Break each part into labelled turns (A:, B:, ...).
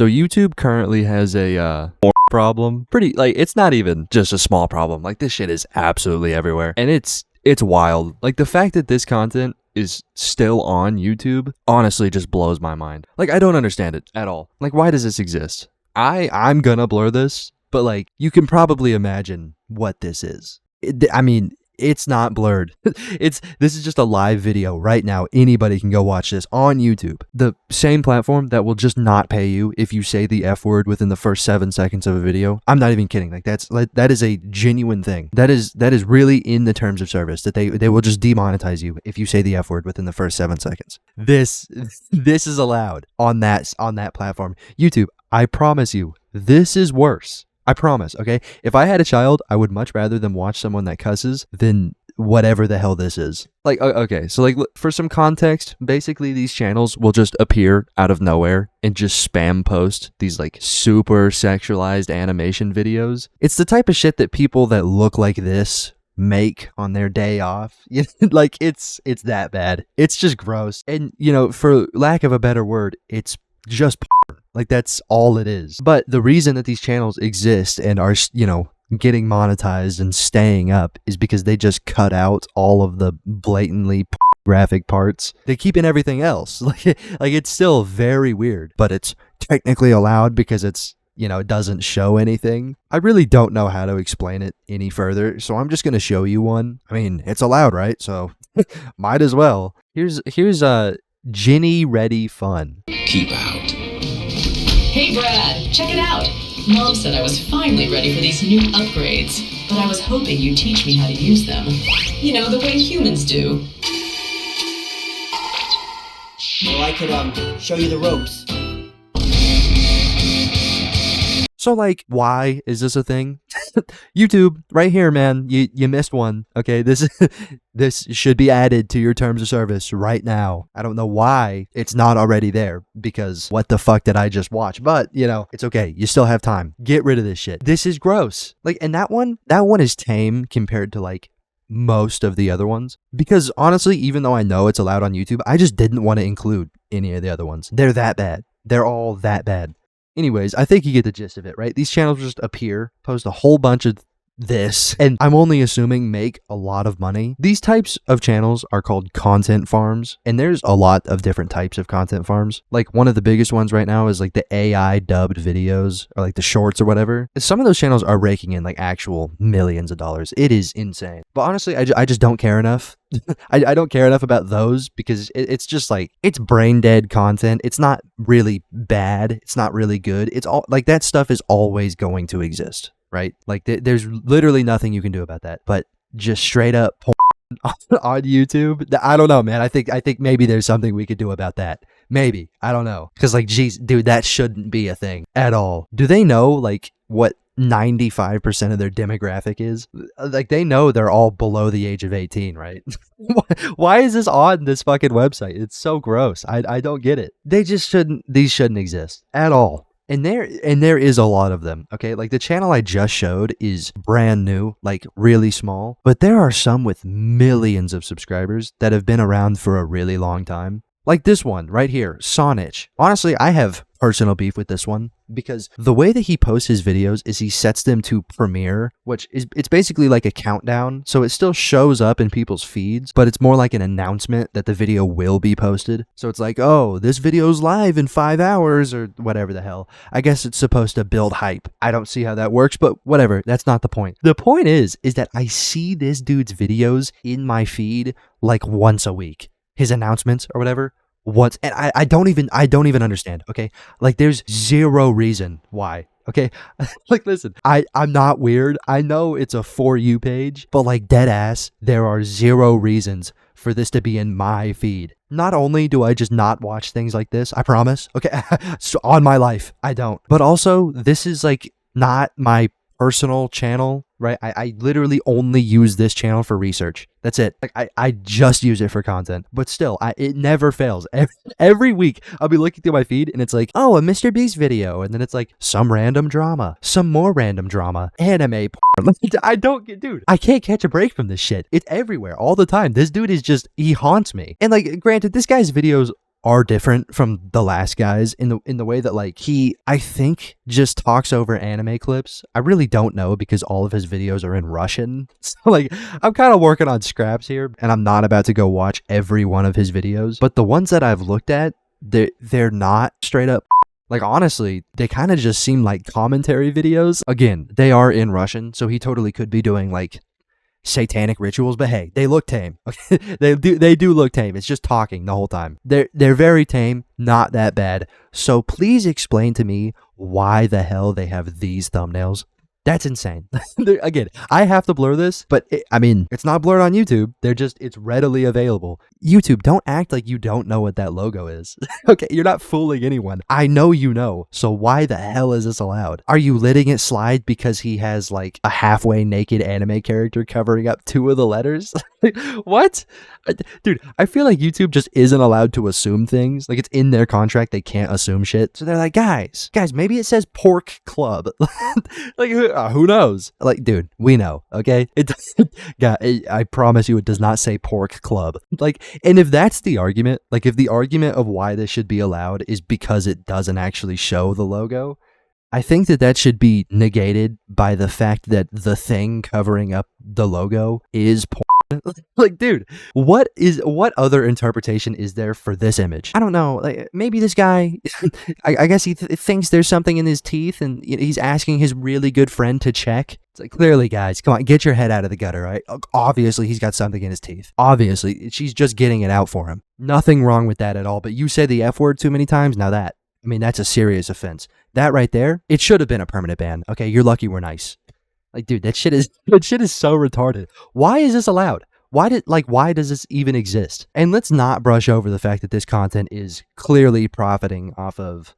A: So YouTube currently has a problem. Pretty, like, it's not even just a small problem. Like, this shit is absolutely everywhere. And it's wild. Like, the fact that this content is still on YouTube honestly just blows my mind. Like, I don't understand it at all. Like, why does this exist? I'm gonna blur this, but like, you can probably imagine what this is. I mean, it's not blurred. This is just a live video right now. Anybody can go watch this on YouTube. The same platform that will just not pay you if you say the F word within the first 7 seconds of a video. I'm not even kidding. Like, that is a genuine thing. That is really in the terms of service, that they will just demonetize you if you say the F word within the first 7 seconds. This is allowed on that platform. YouTube, I promise you, this is worse. I promise, okay? If I had a child, I would much rather them watch someone that cusses than whatever the hell this is. Like, okay, so like, for some context, basically these channels will just appear out of nowhere and just spam post these like super sexualized animation videos. It's the type of shit that people that look like this make on their day off. Like, it's that bad. It's just gross. And, you know, for lack of a better word, it's just porn. Like, that's all it is. But the reason that these channels exist and are, you know, getting monetized and staying up is because they just cut out all of the blatantly graphic parts. They keep in everything else. Like it's still very weird, but it's technically allowed because it's, you know, it doesn't show anything. I really don't know how to explain it any further, so I'm just going to show you one. I mean, it's allowed, right? So might as well. Here's Ginny Ready Fun.
B: Keep out.
C: Hey Brad, check it out. Mom said I was finally ready for these new upgrades, but I was hoping you'd teach me how to use them. You know, the way humans do.
D: Well, I could show you the ropes.
A: So, like, why is this a thing? YouTube, right here, man. You missed one. Okay, this should be added to your terms of service right now. I don't know why it's not already there, because what the fuck did I just watch? But, you know, it's okay. You still have time. Get rid of this shit. This is gross. Like, and that one is tame compared to like most of the other ones, because honestly, even though I know it's allowed on YouTube, I just didn't want to include any of the other ones. They're that bad. They're all that bad. Anyways, I think you get the gist of it, right? These channels just appear, post a whole bunch of this, and I'm only assuming make a lot of money. These types of channels are called content farms, and there's a lot of different types of content farms. Like, one of the biggest ones right now is like the AI dubbed videos, or like the shorts or whatever. Some of those channels are raking in like actual millions of dollars. It is insane. But honestly, I just don't care enough. I don't care enough about those, because it's just like, it's brain dead content. It's not really bad. It's not really good. It's all like, that stuff is always going to exist, right? Like, there's literally nothing you can do about that. But just straight up porn on YouTube, I don't know, man. I think maybe there's something we could do about that. Maybe. I don't know. Because, like, geez, dude, that shouldn't be a thing at all. Do they know, like, what 95% of their demographic is? Like, they know they're all below the age of 18, right? Why is this on this fucking website? It's so gross. I don't get it. These shouldn't exist at all. And there is a lot of them, okay? Like, the channel I just showed is brand new, like really small, but there are some with millions of subscribers that have been around for a really long time. Like this one right here, Sonich. Honestly, I have personal beef with this one, because the way that he posts his videos is he sets them to premiere, which is, it's basically like a countdown. So it still shows up in people's feeds, but it's more like an announcement that the video will be posted. So it's like, oh, this video's live in 5 hours or whatever the hell. I guess it's supposed to build hype. I don't see how that works, but whatever. That's not the point. The point is that I see this dude's videos in my feed like once a week. His announcements or whatever. Once, and I don't even understand, okay? Like, there's zero reason why, okay? Like, listen, I'm not weird. I know it's a For You page, but like, dead ass, there are zero reasons for this to be in my feed. Not only do I just not watch things like this, I promise, okay? So on my life, I don't. But also, this is like not my personal channel, right? I literally only use this channel for research. That's it. Like, I just use it for content, but still, it never fails. Every week I'll be looking through my feed and it's like, oh, a Mr. Beast video. And then it's like some random drama, some more random drama, anime porn. I don't get, dude, I can't catch a break from this shit. It's everywhere all the time. This dude is just, he haunts me. And like, granted, this guy's videos are different from the last guys in the way that like he, I think, just talks over anime clips. I really don't know because all of his videos are in Russian. So like I'm kind of working on scraps here, and I'm not about to go watch every one of his videos, but the ones that I've looked at, they're not straight up. Like, honestly, they kind of just seem like commentary videos. Again, they are in Russian, so he totally could be doing, like, satanic rituals, but hey, they look tame. Okay? They do look tame. It's just talking the whole time. They're very tame, not that bad. So please explain to me why the hell they have these thumbnails. That's insane. Again, I have to blur this, but it's not blurred on YouTube. It's readily available. YouTube, don't act like you don't know what that logo is. Okay, you're not fooling anyone. I know you know. So why the hell is this allowed? Are you letting it slide because he has like a halfway naked anime character covering up 2 of the letters? What? Dude, I feel like YouTube just isn't allowed to assume things. Like, it's in their contract. They can't assume shit. So they're like, guys, maybe it says pork club. Like, who knows? Like, dude, we know, okay? I promise you it does not say pork club. Like, and if that's the argument, like if the argument of why this should be allowed is because it doesn't actually show the logo, I think that should be negated by the fact that the thing covering up the logo is porn. Like, dude, what other interpretation is there for this image? I don't know. Like, maybe this guy, I guess he thinks there's something in his teeth, and he's asking his really good friend to check. It's like, clearly, guys, come on, get your head out of the gutter, right? Obviously, he's got something in his teeth. Obviously, she's just getting it out for him. Nothing wrong with that at all. But you said the F word too many times. Now that's a serious offense. That right there, it should have been a permanent ban. Okay, you're lucky we're nice. Like, dude, that shit is so retarded. Why is this allowed? Why does this even exist? And let's not brush over the fact that this content is clearly profiting off of,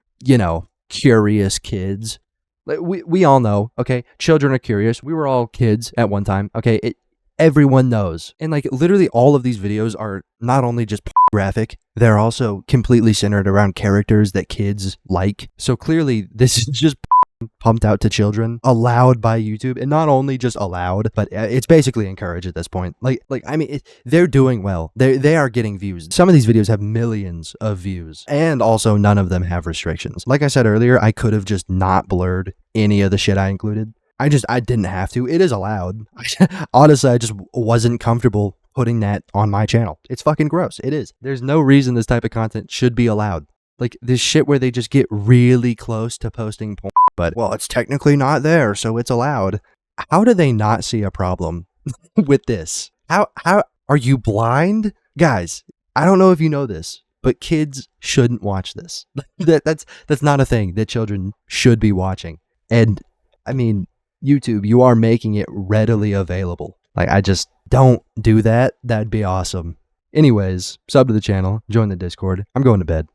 A: curious kids. Like, we all know, okay? Children are curious. We were all kids at one time, okay? Everyone knows. And like literally all of these videos are not only just graphic, they're also completely centered around characters that kids like. So clearly this is just pumped out to children, allowed by YouTube, and not only just allowed, but it's basically encouraged at this point. They're doing well. They are getting views. Some of these videos have millions of views, and also none of them have restrictions. Like I said earlier, I could have just not blurred any of the shit I included. I didn't have to. It is allowed. Honestly, I just wasn't comfortable putting that on my channel. It's fucking gross. It is. There's no reason this type of content should be allowed. Like, this shit where they just get really close to posting porn, but, well, it's technically not there, so it's allowed. How do they not see a problem with this? How are you blind? Guys, I don't know if you know this, but kids shouldn't watch this. That's not a thing that children should be watching. And, YouTube, you are making it readily available. Like, I just don't do that. That'd be awesome. Anyways, sub to the channel, join the Discord. I'm going to bed.